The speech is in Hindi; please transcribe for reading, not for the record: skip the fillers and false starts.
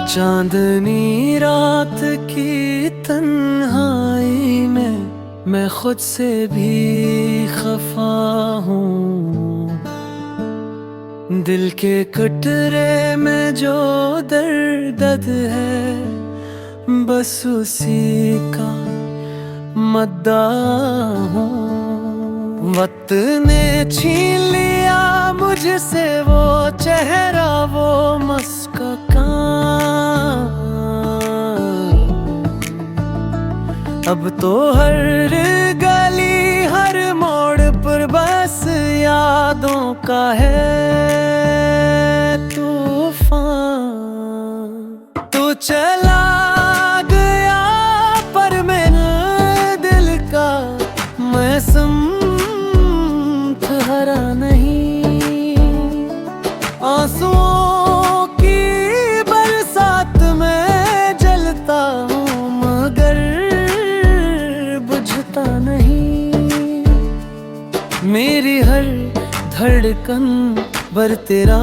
चांदनी रात की तन्हाई में मैं खुद से भी खफा हूँ। दिल के कटरे में जो दर्द है बस उसी का मद्दा हूँ। वक्त ने छीन लिया मुझसे वो चेहरा, वो मुस्कान। अब तो हर गली हर मोड़ पर बस यादों का है तूफान। तू चला गया पर मेरे दिल का मैं हरा नहीं। आंसुओं की बरसात में जलता हूँ मगर बुझता नहीं। मेरी हर धड़कन पर तेरा